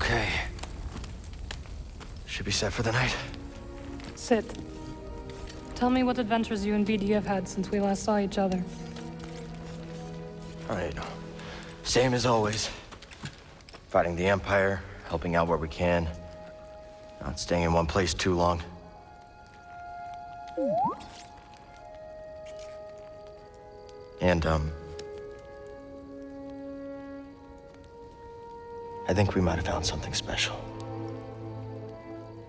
Okay. Should be set for the night. Sit. Tell me what adventures you and BD have had since we last saw each other. All right. Same as always. Fighting the Empire, helping out where we can. Not staying in one place too long. And, I think we might have found something special.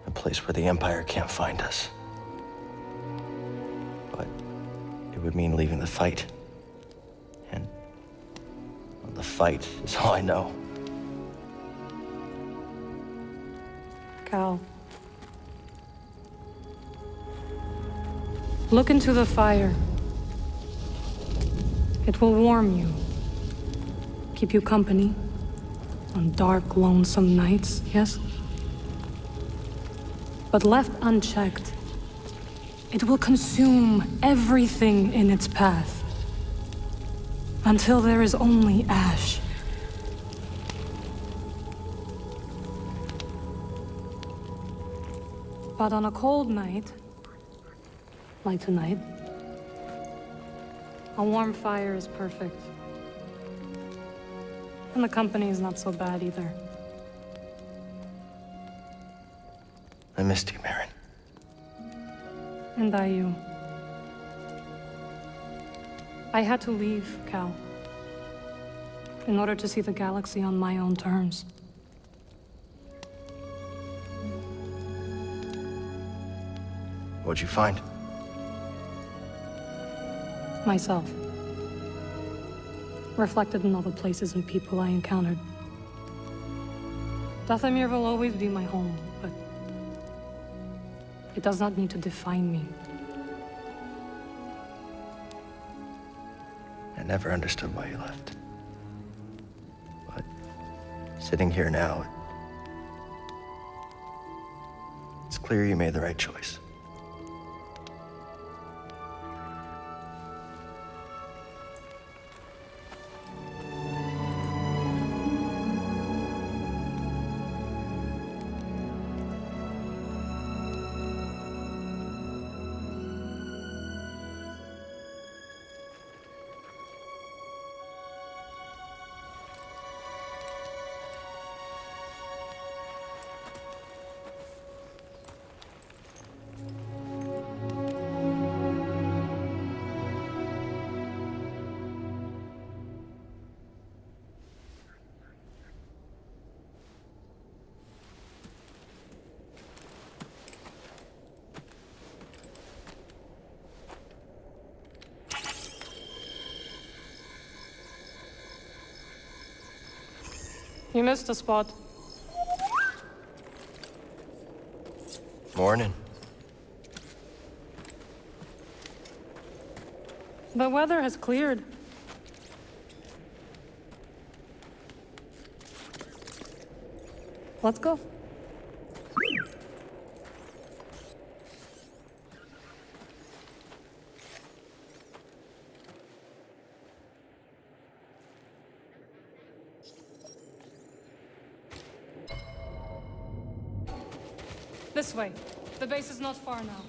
A place where the Empire can't find us. But it would mean leaving the fight. And the fight is all I know. Cal. Look into the fire. It will warm you. Keep you company. On dark, lonesome nights, yes? But left unchecked, it will consume everything in its path. Until there is only ash. But on a cold night, like tonight, a warm fire is perfect. And the company is not so bad either. I missed you, Marin. And I you. I had to leave, Cal. In order to see the galaxy on my own terms. What'd you find? Myself. Reflected in all the places and people I encountered. Dathomir will always be my home, but it does not need to define me. I never understood why you left. But sitting here now, it's clear you made the right choice. You missed a spot. Morning. The weather has cleared. Let's go. This way. The base is not far now.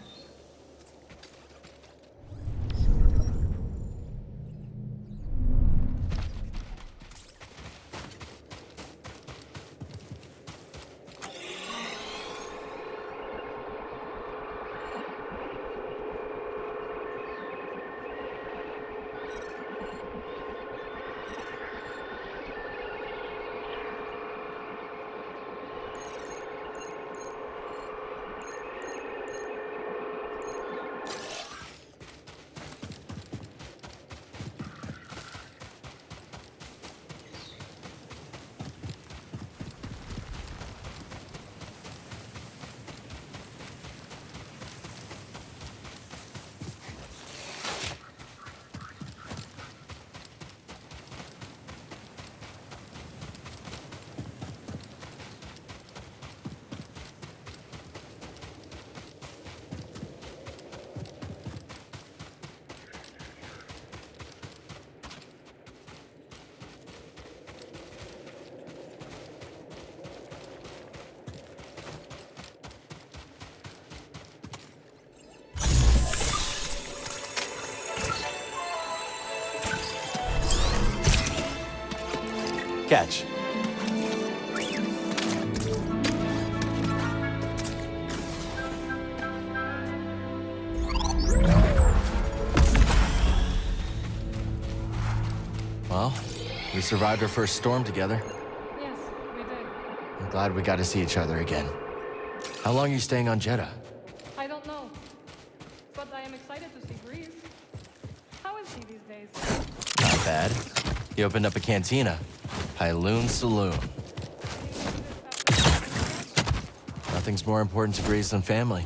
catch. Well, we survived our first storm together. Yes, we did. I'm glad we got to see each other again. How long are you staying on Jeddah? I don't know, but I am excited to see Greece. How is he these days? Not bad. He opened up a cantina. Pyloon Saloon. Nothing's more important to Greece than family.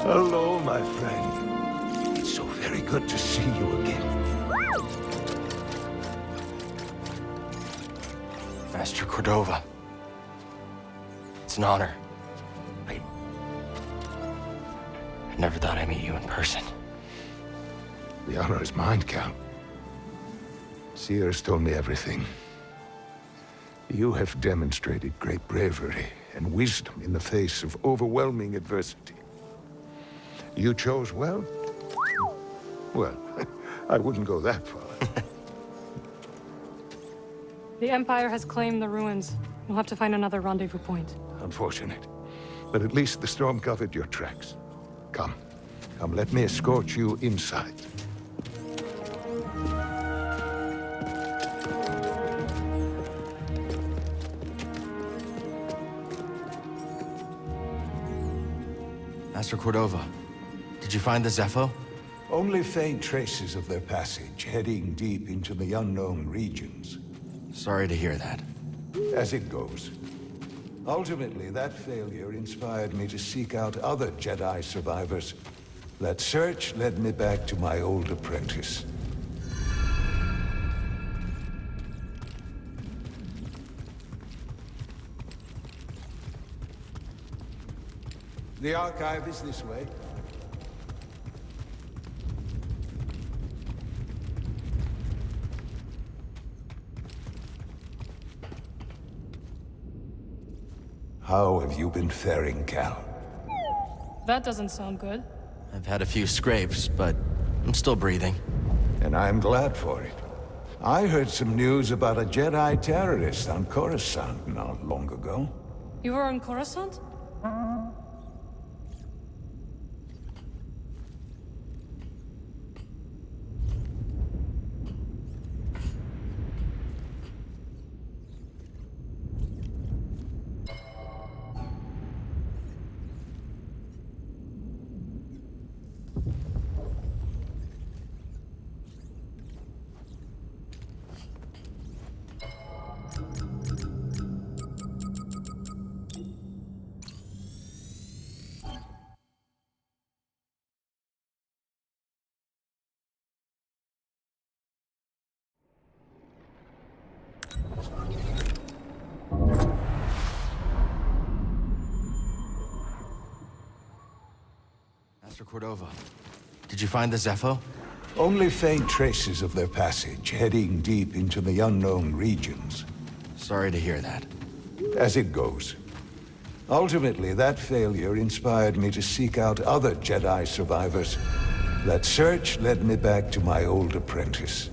Hello, my friend. It's so very good to see you again. Master Cordova. It's an honor. I never thought I'd meet you in person. The honor is mine, Count. Seers told me everything. You have demonstrated great bravery and wisdom in the face of overwhelming adversity. You chose well? Well, I wouldn't go that far. The Empire has claimed the ruins. We'll have to find another rendezvous point. Unfortunate. But at least the storm covered your tracks. Come, let me escort you inside. Master Cordova, did you find the Zepho? Only faint traces of their passage, heading deep into the unknown regions. Sorry to hear that. As it goes. Ultimately, that failure inspired me to seek out other Jedi survivors. That search led me back to my old apprentice. The archive is this way. How have you been faring, Cal? That doesn't sound good. I've had a few scrapes, but I'm still breathing. And I'm glad for it. I heard some news about a Jedi terrorist on Coruscant not long ago. You were on Coruscant? Master Cordova, did you find the Zepho? Only faint traces of their passage, heading deep into the unknown regions. Sorry to hear that. As it goes. Ultimately, that failure inspired me to seek out other Jedi survivors. That search led me back to my old apprentice.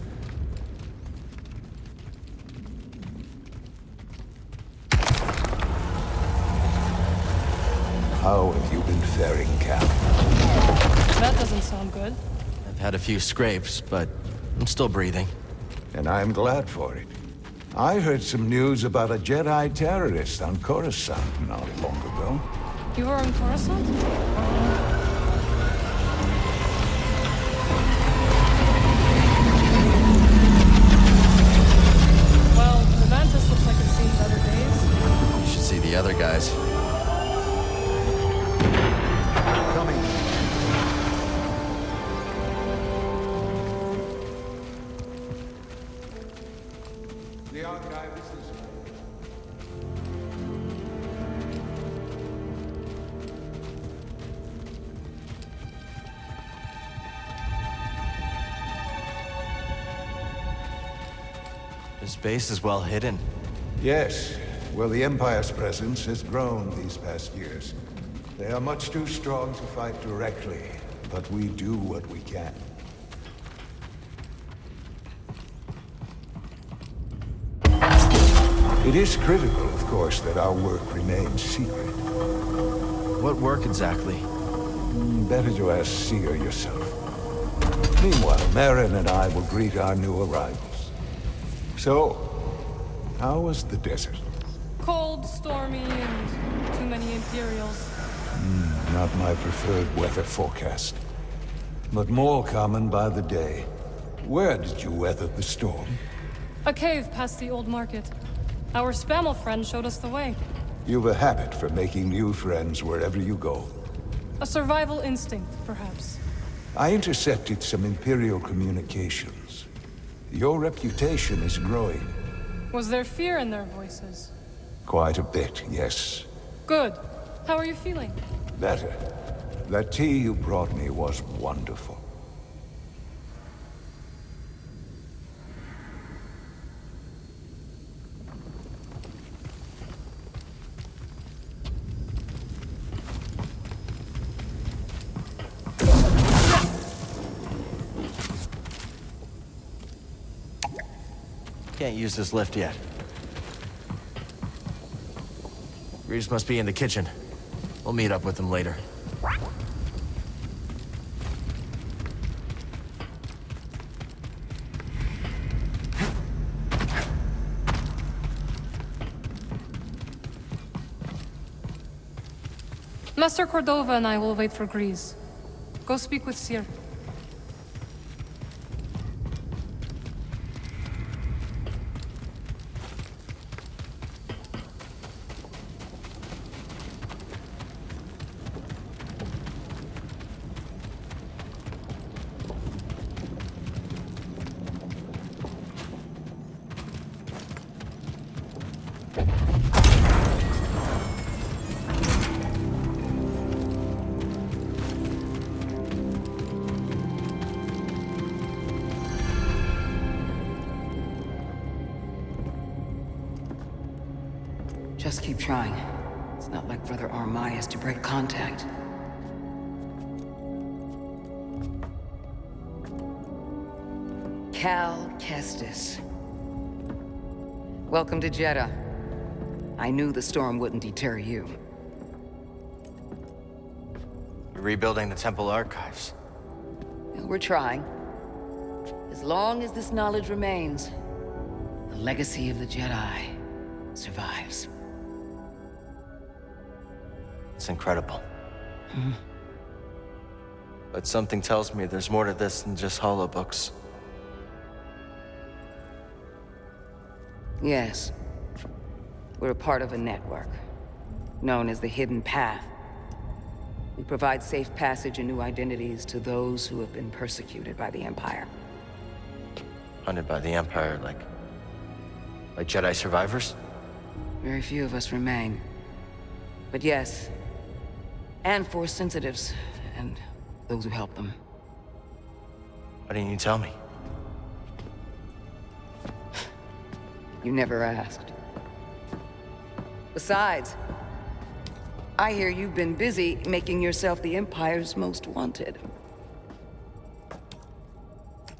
How have you been faring, Cal? That doesn't sound good. I've had a few scrapes, but I'm still breathing. And I'm glad for it. I heard some news about a Jedi terrorist on Coruscant not long ago. You were on Coruscant? Well, the Mantis looks like it's seen better days. You should see the other guys. Coming. The archive is this way. This base is well hidden. Yes. Well, the Empire's presence has grown these past years. They are much too strong to fight directly, but we do what we can. It is critical, of course, that our work remains secret. What work exactly? Better to ask Seer yourself. Meanwhile, Marin and I will greet our new arrivals. So, how was the desert? Cold, stormy, and too many Imperials. Not my preferred weather forecast, but more common by the day. Where did you weather the storm? A cave past the old market. Our Spammel friend showed us the way. You've a habit for making new friends wherever you go. A survival instinct, perhaps. I intercepted some Imperial communications. Your reputation is growing. Was there fear in their voices? Quite a bit, yes. Good. How are you feeling? Better. That tea you brought me was wonderful. Can't use this lift yet. Reese must be in the kitchen. We'll meet up with him later. Master Cordova and I will wait for Grease. Go speak with Seer. just keep trying. It's not like Brother Armai has to break contact. Cal Kestis. Welcome to Jedi. I knew the storm wouldn't deter you. You're rebuilding the temple archives. Well, we're trying. As long as this knowledge remains, the legacy of the Jedi survives. It's incredible. But something tells me there's more to this than just holobooks. Yes. We're a part of a network, known as the Hidden Path. We provide safe passage and new identities to those who have been persecuted by the Empire. Hunted by the Empire, like Jedi survivors? Very few of us remain. But yes, and Force sensitives, and those who help them. Why didn't you tell me? You never asked. Besides, I hear you've been busy making yourself the Empire's most wanted.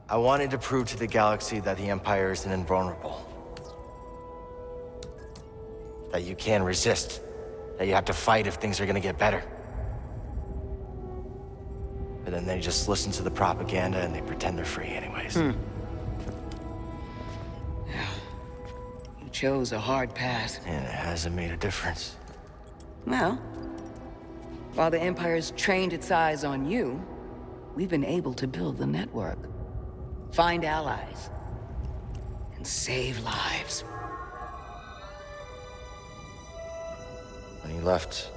I wanted to prove to the galaxy that the Empire isn't invulnerable. That you can resist. That you have to fight if things are gonna get better. But then they just listen to the propaganda and they pretend they're free anyways. You chose a hard path. And it hasn't made a difference. Well, while the Empire's trained its eyes on you, we've been able to build the network. Find allies. And save lives. When you left,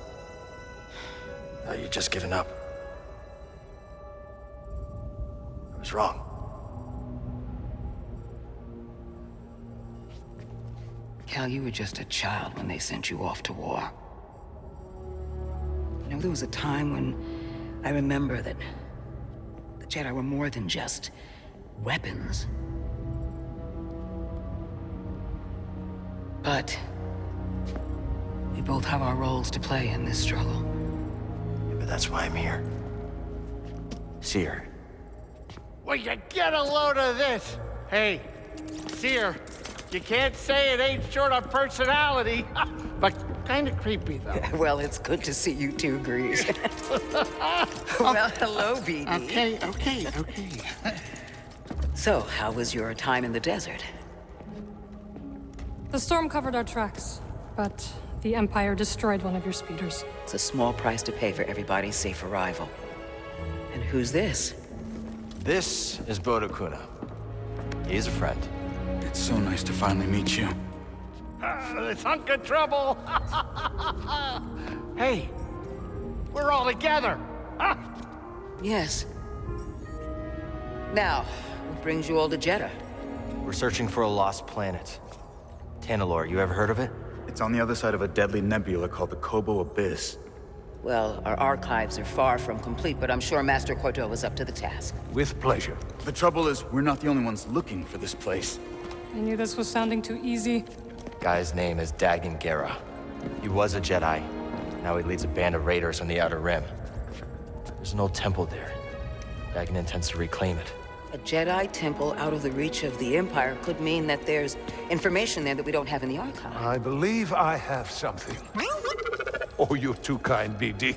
I thought you'd just given up. I was wrong. Cal, you were just a child when they sent you off to war. You know, there was a time when I remember that the Jedi were more than just weapons. But we both have our roles to play in this struggle. Yeah, but that's why I'm here. Seer. Will you get a load of this? Hey, Seer, you can't say it ain't short of personality, but kind of creepy, though. Well, it's good to see you two, Grease. Well, hello, BD. Okay. So, how was your time in the desert? The storm covered our tracks, but the Empire destroyed one of your speeders. It's a small price to pay for everybody's safe arrival. And who's this? This is Bodo Kuna. He's a friend. It's so nice to finally meet you. This hunk of trouble. Hey, we're all together. Yes. Now, what brings you all to Jeddah? We're searching for a lost planet. Tanalorr, you ever heard of it? It's on the other side of a deadly nebula called the Kobo Abyss. Well, our archives are far from complete, but I'm sure Master Cordo is up to the task. With pleasure. The trouble is, we're not the only ones looking for this place. I knew this was sounding too easy. Guy's name is Dagan Gera. He was a Jedi. Now he leads a band of raiders on the Outer Rim. There's an old temple there. Dagan intends to reclaim it. A Jedi temple out of the reach of the Empire could mean that there's information there that we don't have in the archive. I believe I have something. Oh, you're too kind, BD.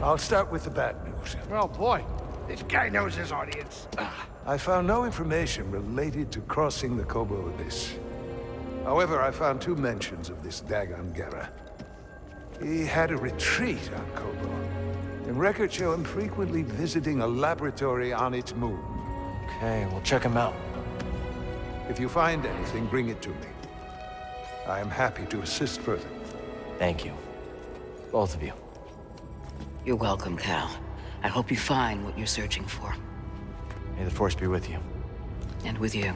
I'll start with the bad news. Well, boy, this guy knows his audience. I found no information related to crossing the Kobo Abyss. However, I found two mentions of this Dagan Gera. He had a retreat on Kobo, and records show him frequently visiting a laboratory on its moon. Okay, we'll check him out. If you find anything, bring it to me. I am happy to assist further. Thank you. Both of you. You're welcome, Cal. I hope you find what you're searching for. May the Force be with you. And with you.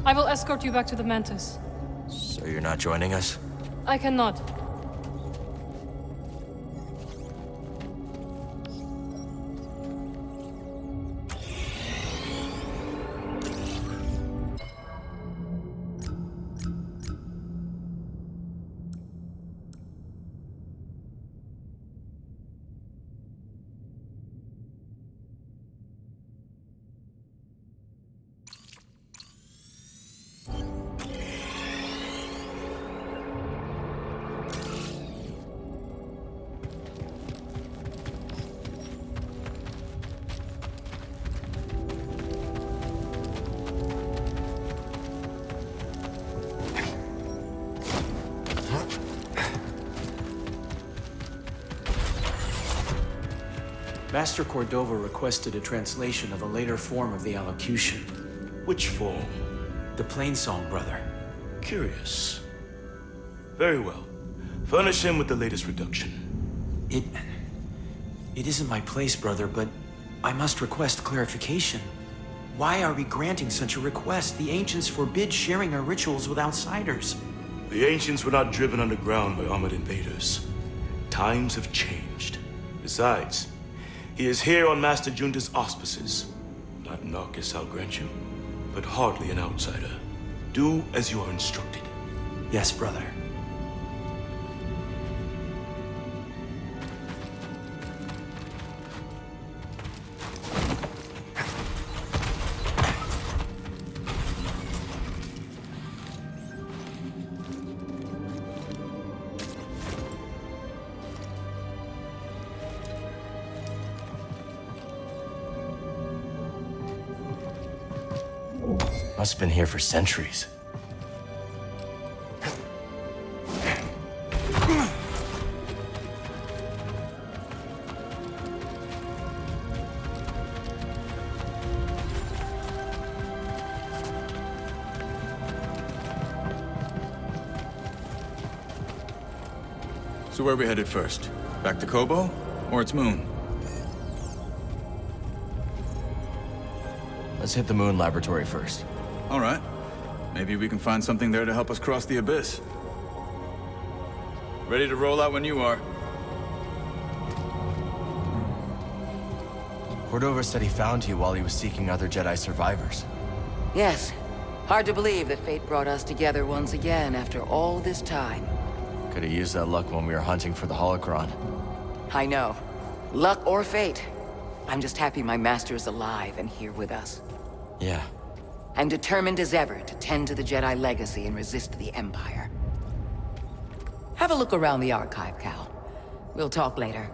I will escort you back to the Mantis. So you're not joining us? I cannot. Master Cordova requested a translation of a later form of the allocution. Which form? The Plainsong, brother. Curious. Very well. Furnish him with the latest reduction. It isn't my place, brother, but I must request clarification. Why are we granting such a request? The ancients forbid sharing our rituals with outsiders. The ancients were not driven underground by armored invaders. Times have changed. Besides, he is here on Master Junta's auspices. Not an Arcus, I'll grant you, but hardly an outsider. Do as you are instructed. Yes, brother. Must have been here for centuries. So where are we headed first? Back to Kobo? Or its moon? Let's hit the moon laboratory first. All right. Maybe we can find something there to help us cross the abyss. Ready to roll out when you are. Cordova said he found you while he was seeking other Jedi survivors. Yes. Hard to believe that fate brought us together once again after all this time. Could have used that luck when we were hunting for the holocron. I know. Luck or fate. I'm just happy my master is alive and here with us. Yeah. I'm determined as ever to tend to the Jedi legacy and resist the Empire. Have a look around the archive, Cal. We'll talk later.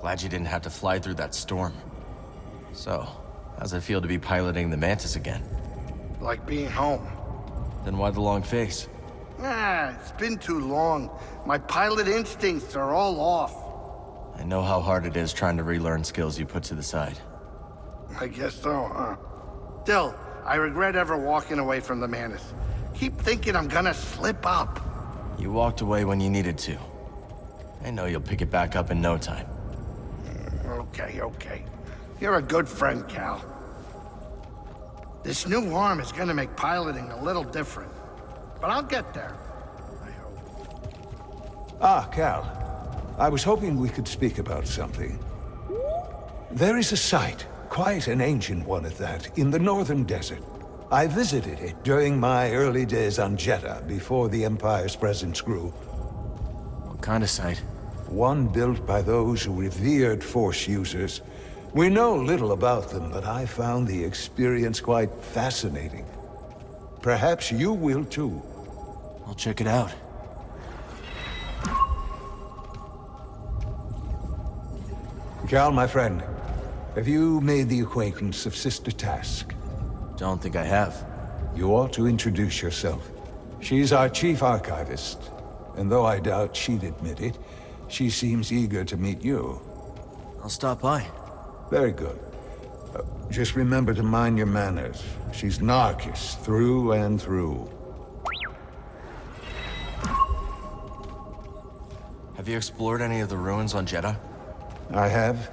Glad you didn't have to fly through that storm. So, how's it feel to be piloting the Mantis again? Like being home. Then why the long face? It's been too long. My pilot instincts are all off. I know how hard it is trying to relearn skills you put to the side. I guess so, huh? Still, I regret ever walking away from the Mantis. Keep thinking I'm gonna slip up. You walked away when you needed to. I know you'll pick it back up in no time. Okay. You're a good friend, Cal. This new arm is gonna make piloting a little different. But I'll get there. I hope. Ah, Cal. I was hoping we could speak about something. There is a site, quite an ancient one at that, in the northern desert. I visited it during my early days on Jeddah, before the Empire's presence grew. What kind of site? One built by those who revered Force users. We know little about them, but I found the experience quite fascinating. Perhaps you will too. I'll check it out. Cal, my friend, have you made the acquaintance of Sister Task? Don't think I have. You ought to introduce yourself. She's our chief archivist, and though I doubt she'd admit it, she seems eager to meet you. I'll stop by. Very good. Just remember to mind your manners. She's Narcus, through and through. Have you explored any of the ruins on Jeddah? I have.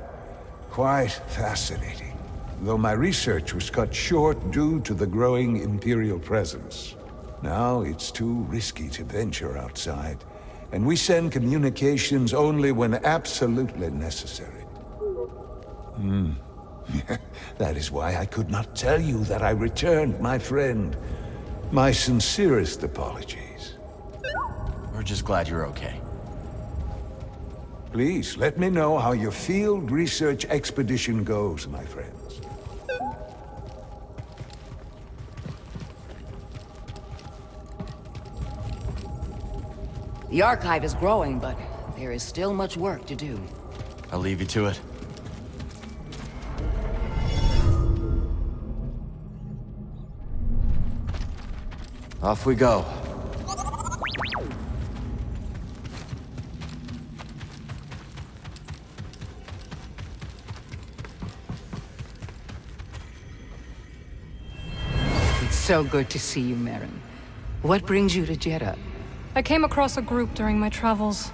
Quite fascinating. though my research was cut short due to the growing Imperial presence. Now it's too risky to venture outside, and we send communications only when absolutely necessary. That is why I could not tell you that I returned, my friend. My sincerest apologies. We're just glad you're okay. Please, let me know how your field research expedition goes, my friends. The Archive is growing, but there is still much work to do. I'll leave you to it. Off we go. It's so good to see you, Merrin. What brings you to Jeddah? I came across a group during my travels.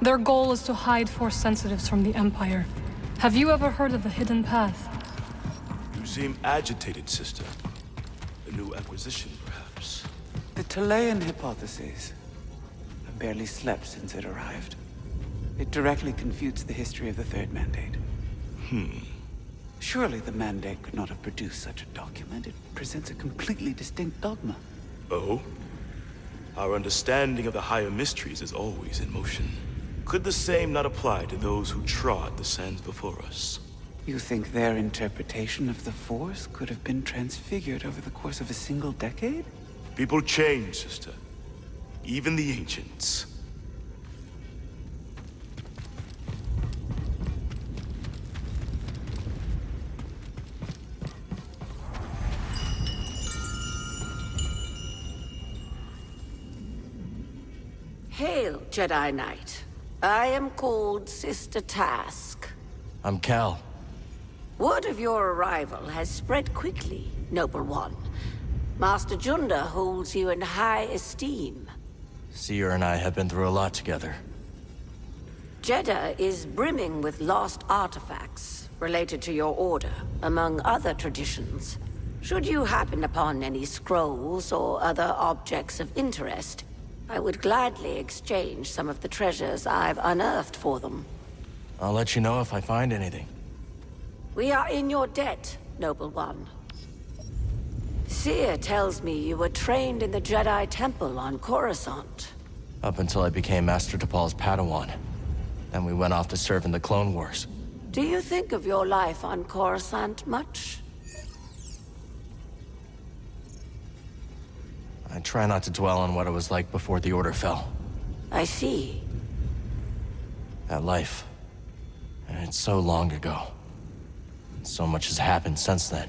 Their goal is to hide Force sensitives from the Empire. Have you ever heard of the Hidden Path? You seem agitated, sister. A new acquisition, perhaps. The Talayan hypothesis. I barely slept since it arrived. It directly confutes the history of the Third Mandate. Surely the Mandate could not have produced such a document. It presents a completely distinct dogma. Oh? Our understanding of the higher mysteries is always in motion. Could the same not apply to those who trod the sands before us? You think their interpretation of the Force could have been transfigured over the course of a single decade? People change, sister. Even the ancients. Hail, Jedi Knight. I am called Sister Task. I'm Cal. Word of your arrival has spread quickly, Noble One. Master Junda holds you in high esteem. Seer and I have been through a lot together. Jeddah is brimming with lost artifacts related to your order, among other traditions. Should you happen upon any scrolls or other objects of interest, I would gladly exchange some of the treasures I've unearthed for them. I'll let you know if I find anything. We are in your debt, Noble One. Seer tells me you were trained in the Jedi Temple on Coruscant. Up until I became Master Tapal's Padawan. Then we went off to serve in the Clone Wars. Do you think of your life on Coruscant much? I try not to dwell on what it was like before the Order fell. I see. That life. It's so long ago. So much has happened since then.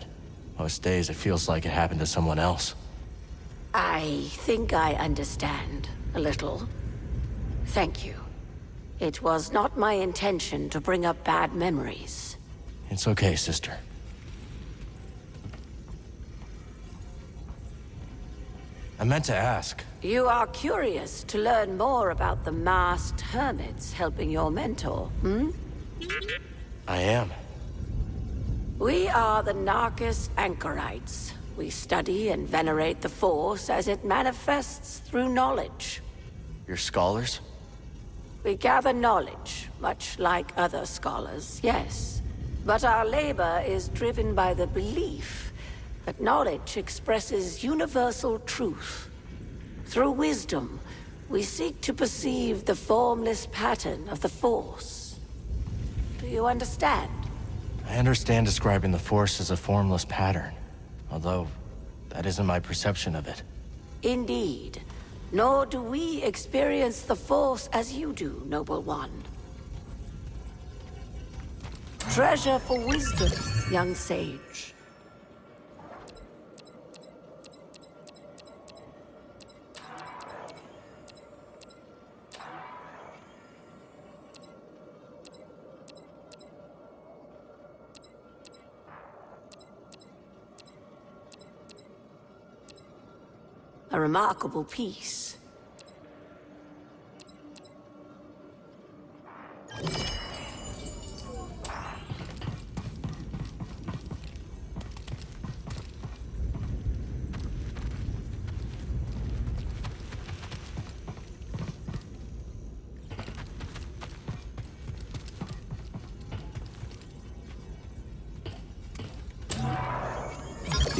Most days it feels like it happened to someone else. I think I understand, a little. Thank you. It was not my intention to bring up bad memories. It's okay, sister. I meant to ask. You are curious to learn more about the masked hermits helping your mentor, hmm? I am. We are the Narcus Anchorites. We study and venerate the Force as it manifests through knowledge. You're scholars? We gather knowledge, much like other scholars, yes. But our labor is driven by the belief that knowledge expresses universal truth. Through wisdom, we seek to perceive the formless pattern of the Force. Do you understand? I understand describing the Force as a formless pattern, although that isn't my perception of it. Indeed. Nor do we experience the Force as you do, Noble One. Treasure for wisdom, young sage. A remarkable piece.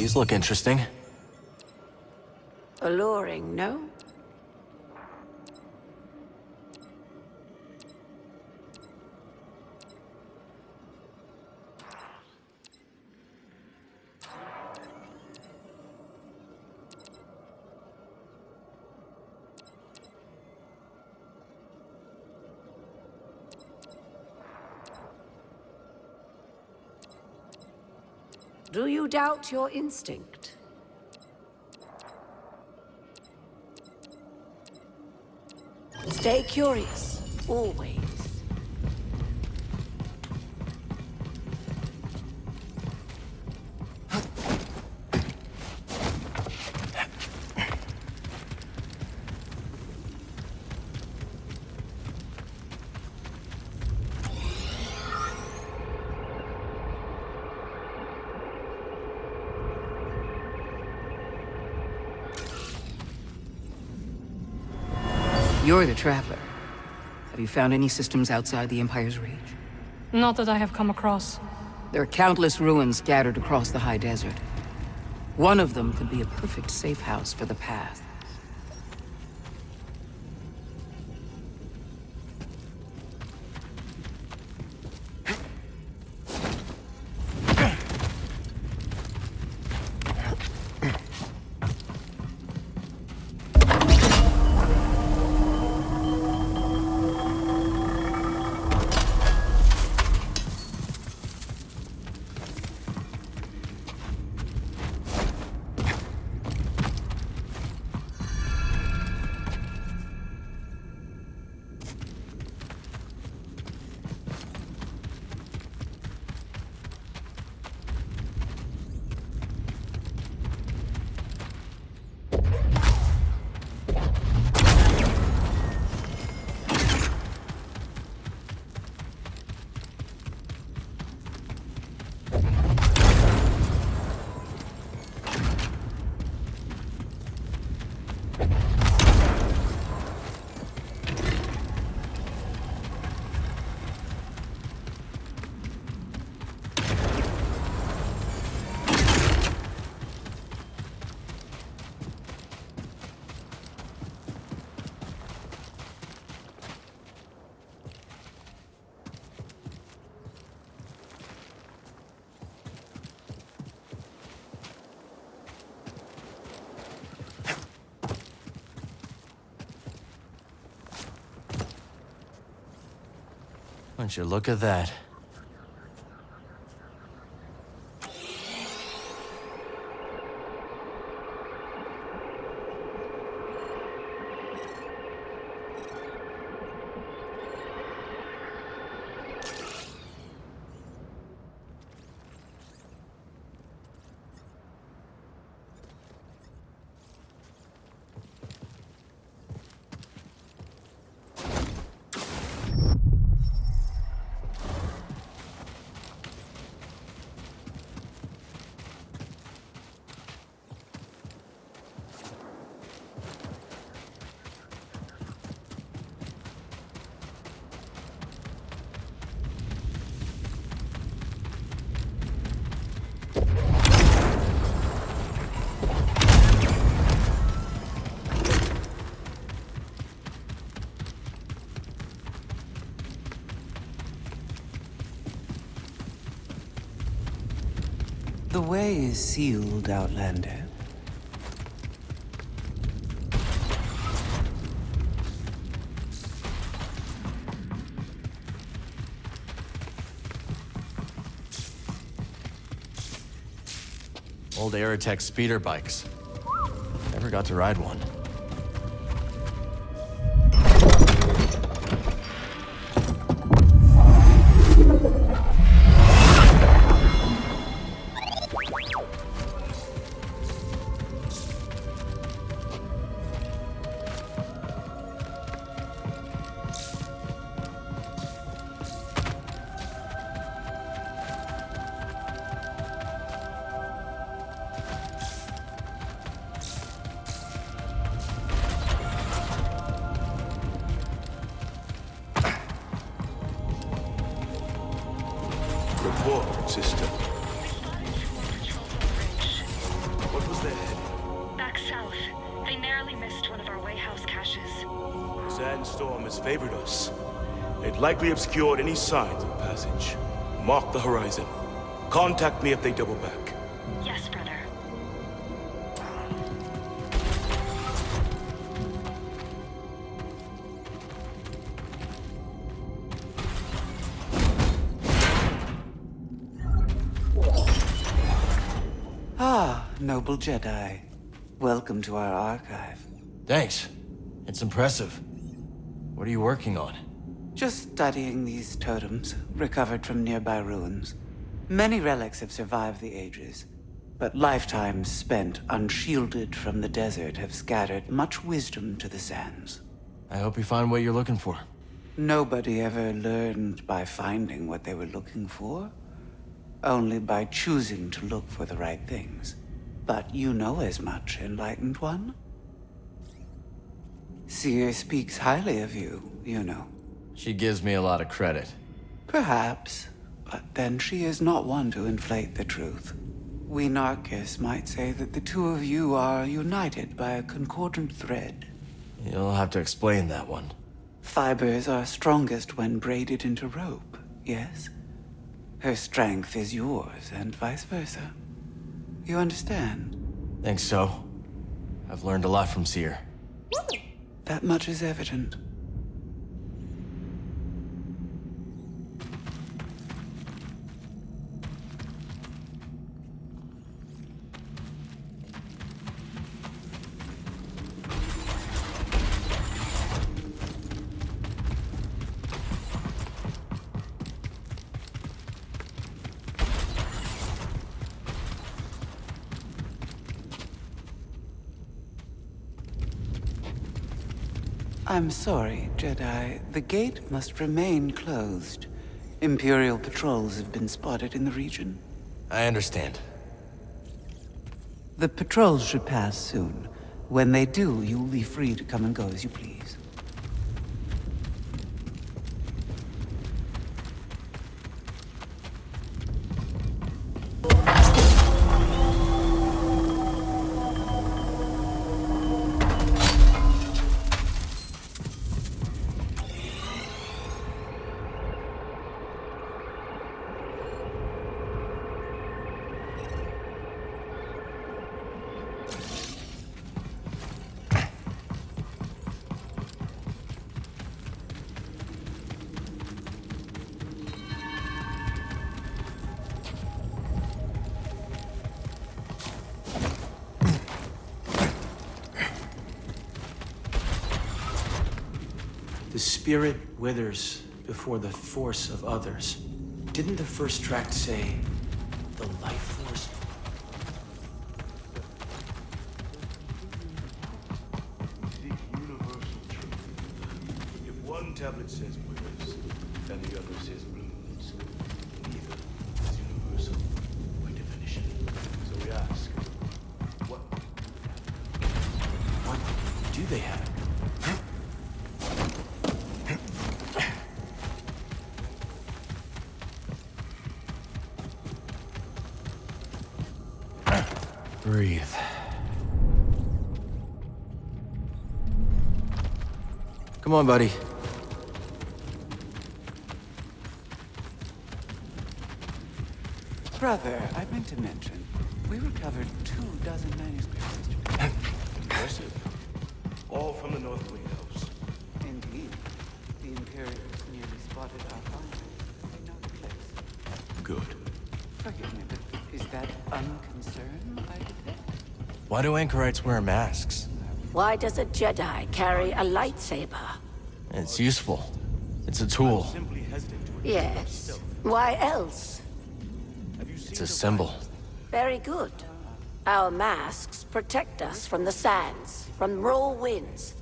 These look interesting. Alluring, no? Do you doubt your instinct? Stay curious, always. You're the Traveler. Have you found any systems outside the Empire's reach? Not that I have come across. There are countless ruins scattered across the high desert. One of them could be a perfect safe house for the Path. Won't you look at that? The way is sealed, Outlander. Old Aerotech speeder bikes. Never got to ride one. and storm has favored us. It likely obscured any signs of passage. Mark the horizon. Contact me if they double back. Yes, brother. Ah, noble Jedi. Welcome to our archive. Thanks. It's impressive. What are you working on? Just studying these totems, recovered from nearby ruins. Many relics have survived the ages, but lifetimes spent unshielded from the desert have scattered much wisdom to the sands. I hope you find what you're looking for. Nobody ever learned by finding what they were looking for, only by choosing to look for the right things. But you know as much, Enlightened One. Seer speaks highly of you, you know. She gives me a lot of credit. Perhaps, but then she is not one to inflate the truth. We Narcus might say that the two of you are united by a concordant thread. You'll have to explain that one. Fibers are strongest when braided into rope, yes? Her strength is yours, and vice versa. You understand? Think so. I've learned a lot from Seer. That much is evident. I'm sorry, Jedi. The gate must remain closed. Imperial patrols have been spotted in the region. I understand. The patrols should pass soon. When they do, you'll be free to come and go as you please. The spirit withers before the force of others. Didn't the first tract say, the life force? Seek universal truth. If one tablet says withers, and the other says blooms, neither is universal by definition. So we ask, what do they have? Breathe. Come on, buddy. Brother, I meant to mention, we recovered 24 manuscripts yesterday. impressive? All from the North Wing House. Indeed. The Imperials nearly spotted our findings. They know the place. Good. Forgive me, but is that unconcern I detect? Why do anchorites wear masks? Why does a Jedi carry a lightsaber? It's useful. It's a tool. Simply hesitant to Yes. Why else? It's a symbol. Very good. Our masks protect us from the sands, from raw winds.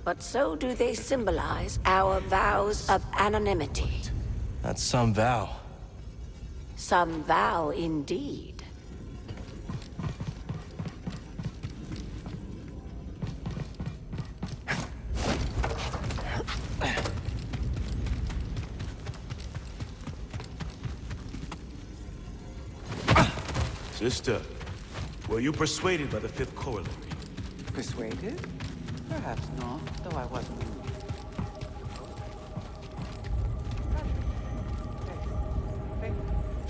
But so do they symbolize our vows of anonymity. That's some vow. Some vow indeed. Sister, were you persuaded by the fifth corollary? Persuaded? Perhaps not, though I wasn't.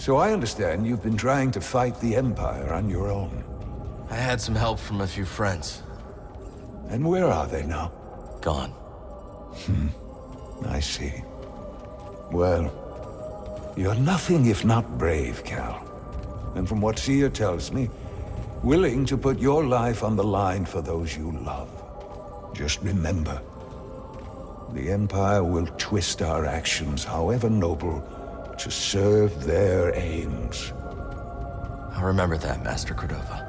So I understand you've been trying to fight the Empire on your own. I had some help from a few friends. And where are they now? Gone. I see. Well, you're nothing if not brave, Cal. And from what Seer tells me, willing to put your life on the line for those you love. Just remember, the Empire will twist our actions, however noble, to serve their aims. I'll remember that, Master Cordova.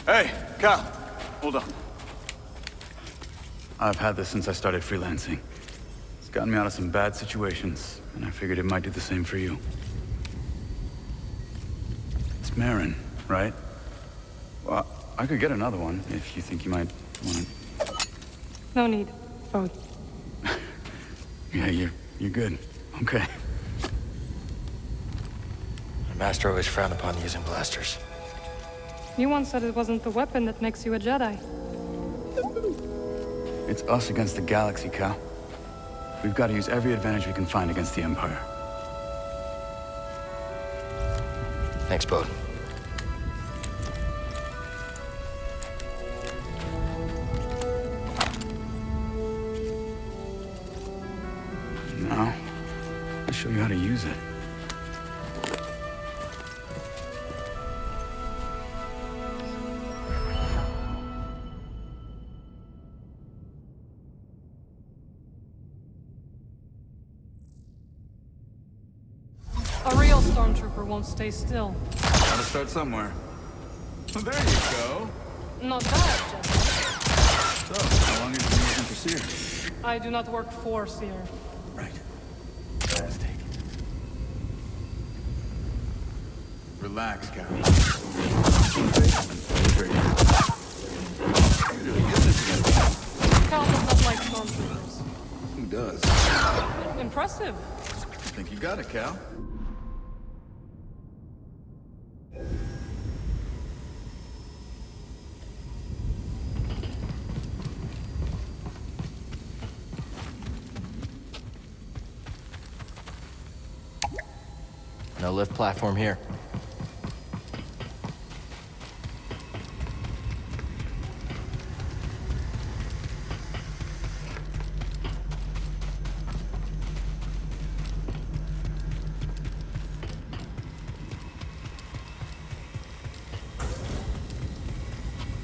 Hey, Cal, hold on. I've had this since I started freelancing. It's gotten me out of some bad situations, and I figured it might do the same for you. It's Marin, right? Well, I could get another one if you think you might want it. No need. Both. Yeah, you're good. Okay. My master always frowned upon using blasters. You once said it wasn't the weapon that makes you a Jedi. It's us against the galaxy, Cal. We've got to use every advantage we can find against the Empire. Thanks, Bode. Now, I'll show you how to use it. A real stormtrooper won't stay still. Gotta start somewhere. Well, there you go. Not bad, Jedi. So, how long have you been working for Seer? I do not work for Seer. Right. Fantastic. Relax, Cal. Cal does not like stormtroopers. Who does? Impressive. I think you got it, Cal. No lift platform here.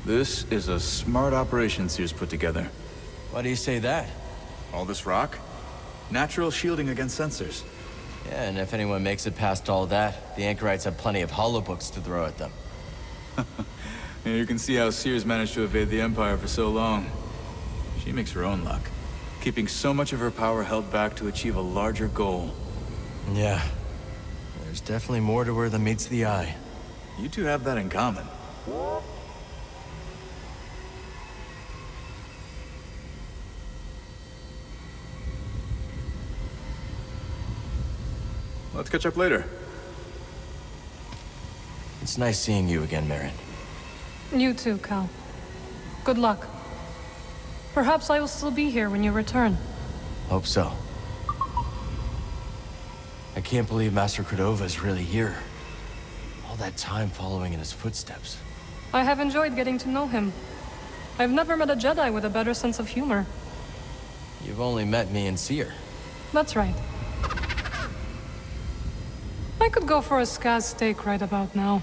This is a smart operation Seer's put together. Why do you say that? All this rock? Natural shielding against sensors. Yeah, and if anyone makes it past all that, the Anchorites have plenty of holobooks to throw at them. Yeah, you can see how Seer's managed to evade the Empire for so long. She makes her own luck, keeping so much of her power held back to achieve a larger goal. Yeah. There's definitely more to her than meets the eye. You two have that in common. Let's catch up later. It's nice seeing you again, Marin. You too, Cal. Good luck. Perhaps I will still be here when you return. Hope so. I can't believe Master Cordova is really here. All that time following in his footsteps. I have enjoyed getting to know him. I've never met a Jedi with a better sense of humor. You've only met me and Seer. That's right. I could go for a scaz steak right about now.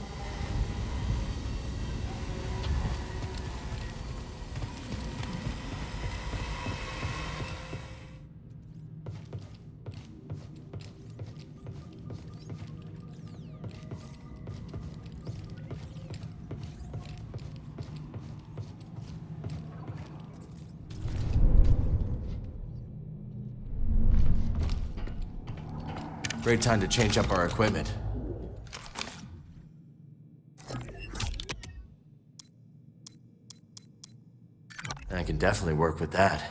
Great time to change up our equipment. I can definitely work with that.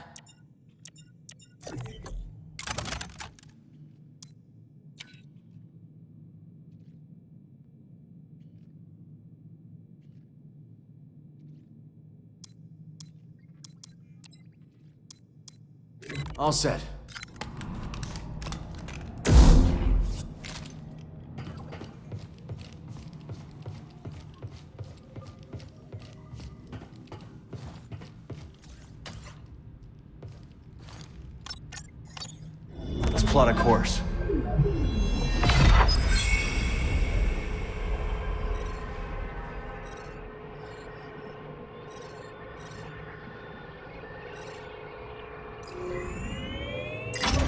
All set. Let's plot a course.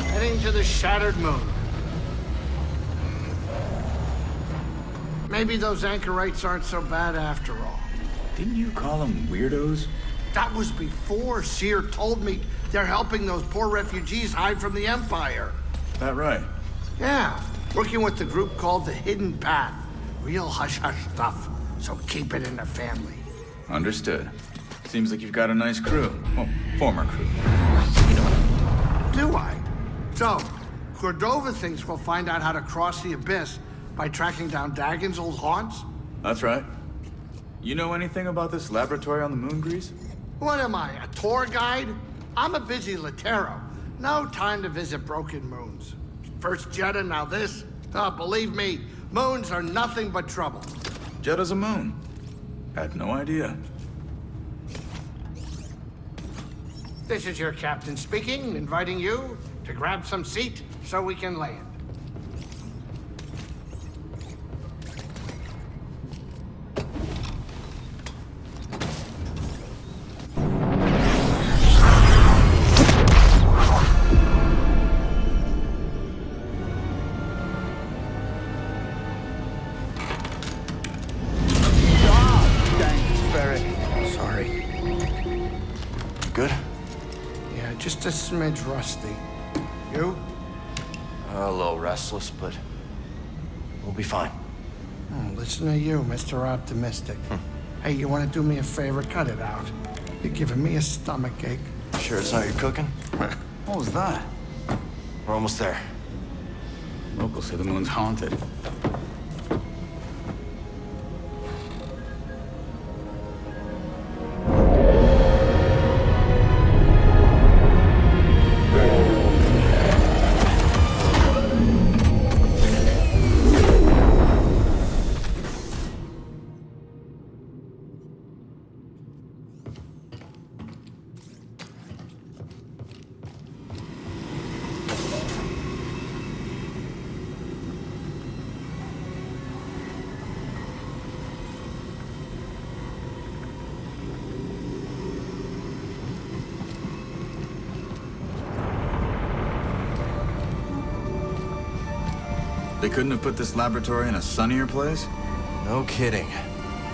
Heading to the shattered moon. Maybe those anchorites aren't so bad after all. Didn't you call them weirdos? That was before Seer told me they're helping those poor refugees hide from the Empire. That right? Yeah, working with the group called the Hidden Path. Real hush-hush stuff, so keep it in the family. Understood. Seems like you've got a nice crew. Well, former crew. Do I? So, Cordova thinks we'll find out how to cross the Abyss by tracking down Dagon's old haunts? That's right. You know anything about this laboratory on the moon, Grease? What am I, a tour guide? I'm a busy Latero. No time to visit broken moons. First Jedi, now this. Oh, believe me, moons are nothing but trouble. Jedda's a moon. Had no idea. This is your captain speaking, inviting you to grab some seat so we can land. Sorry. Good? Yeah, just a smidge rusty. You? A little restless, but we'll be fine. Oh, listen to you, Mr. Optimistic. Hey, you want to do me a favor? Cut it out. You're giving me a stomachache. Sure it's not your cooking? What was that? We're almost there. Locals say the moon's haunted. They couldn't have put this laboratory in a sunnier place? No kidding.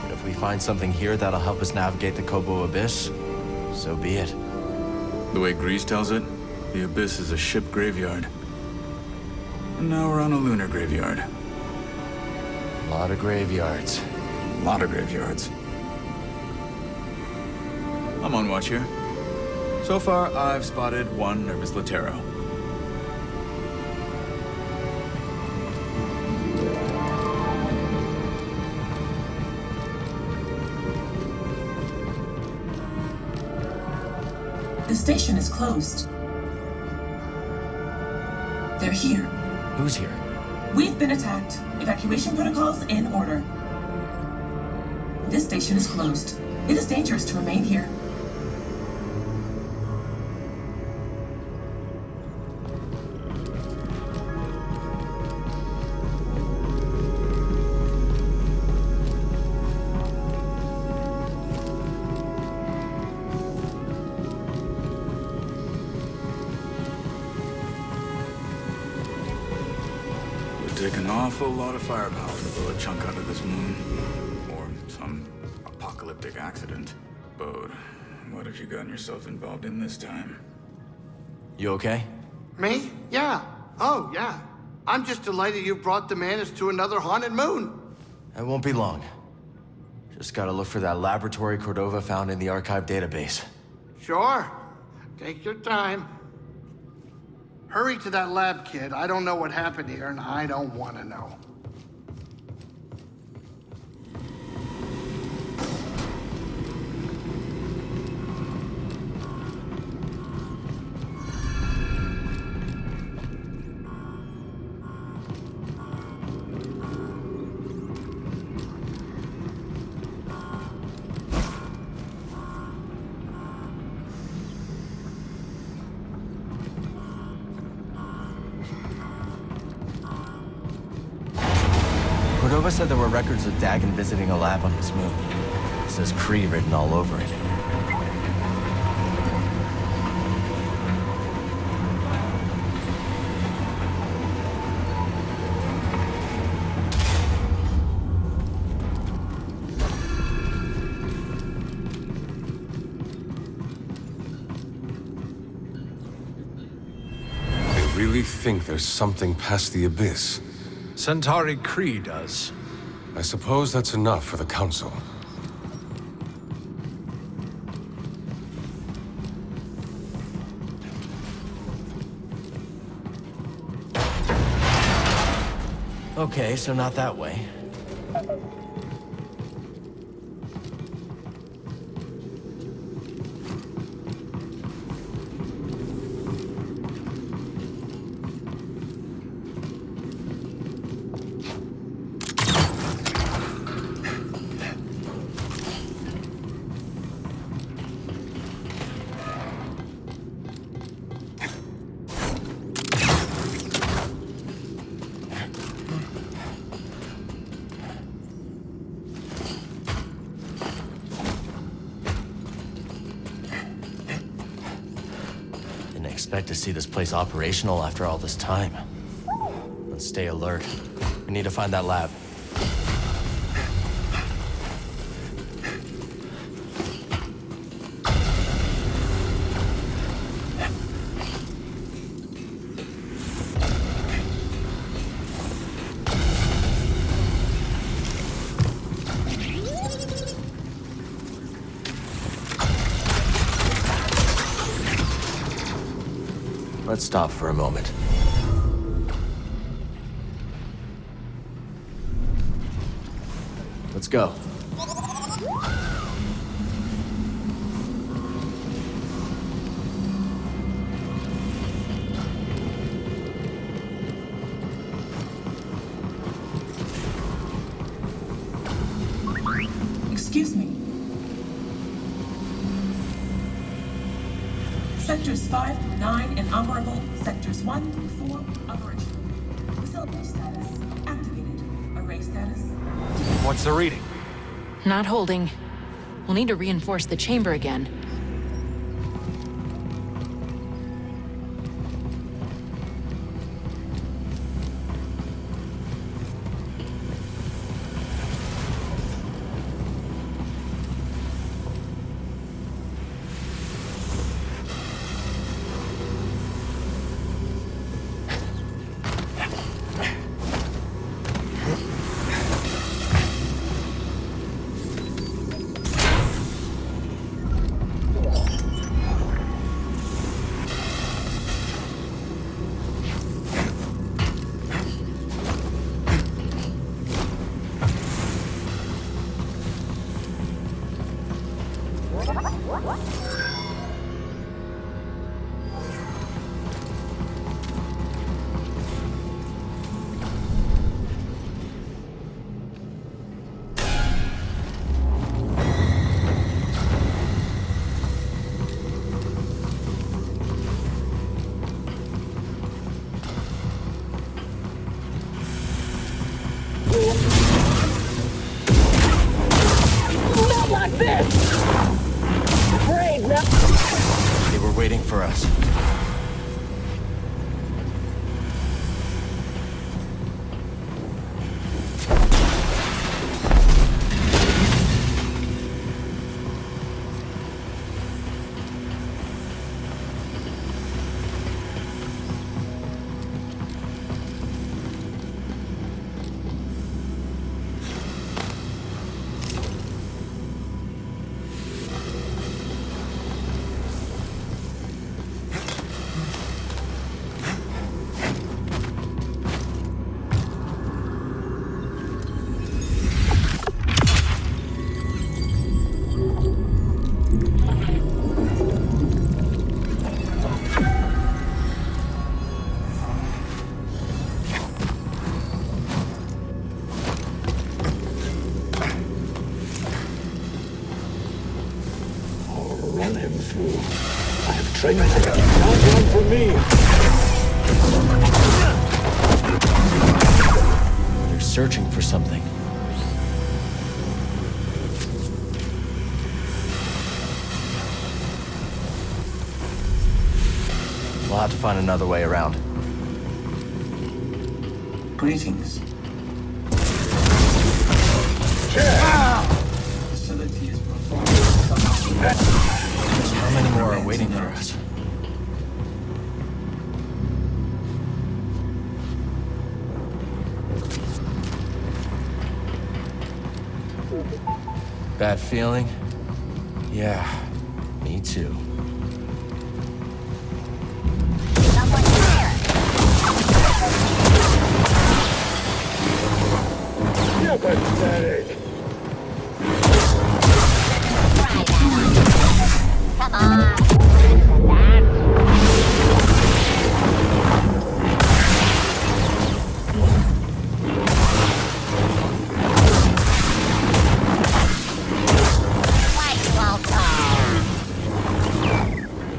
But if we find something here that'll help us navigate the Kobo Abyss, so be it. The way Grease tells it, the Abyss is a ship graveyard. And now we're on a lunar graveyard. A lot of graveyards. A lot of graveyards. I'm on watch here. So far, I've spotted one nervous Latero. The station is closed. They're here. Who's here? We've been attacked. Evacuation protocols in order. This station is closed. It is dangerous to remain here. awful lot of firepower to blow a chunk out of this moon. Or some apocalyptic accident. Bode, what have you gotten yourself involved in this time? You okay? Me? Yeah. Oh, yeah. I'm just delighted you brought the Manus to another haunted moon. It won't be long. Just gotta look for that laboratory Cordova found in the archive database. Sure. Take your time. Hurry to that lab, kid. I don't know what happened here, and I don't want to know. Cordova said there were records of Dagon visiting a lab on this moon. It says Kree written all over it. They really think there's something past the abyss. Centauri Kree does. I suppose that's enough for the Council. Okay, so not that way. Expect to see this place operational after all this time. Let's stay alert. We need to find that lab. Let's stop for a moment. Let's go. Excuse me. Sectors 5 through 9 inoperable. Sectors 1 through 4 operational. Facility status activated. Array status. What's the reading? Not holding. We'll need to reinforce the chamber again. Not like this! Afraid now. They were waiting for us. fool. I have trained for them. Don't run from me! They're searching for something. We'll have to find another way around. Greetings. Facility is How many more are waiting for us? Bad feeling? Yeah, me too. You're pathetic! Come on.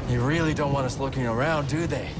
You really don't want us looking around, do they?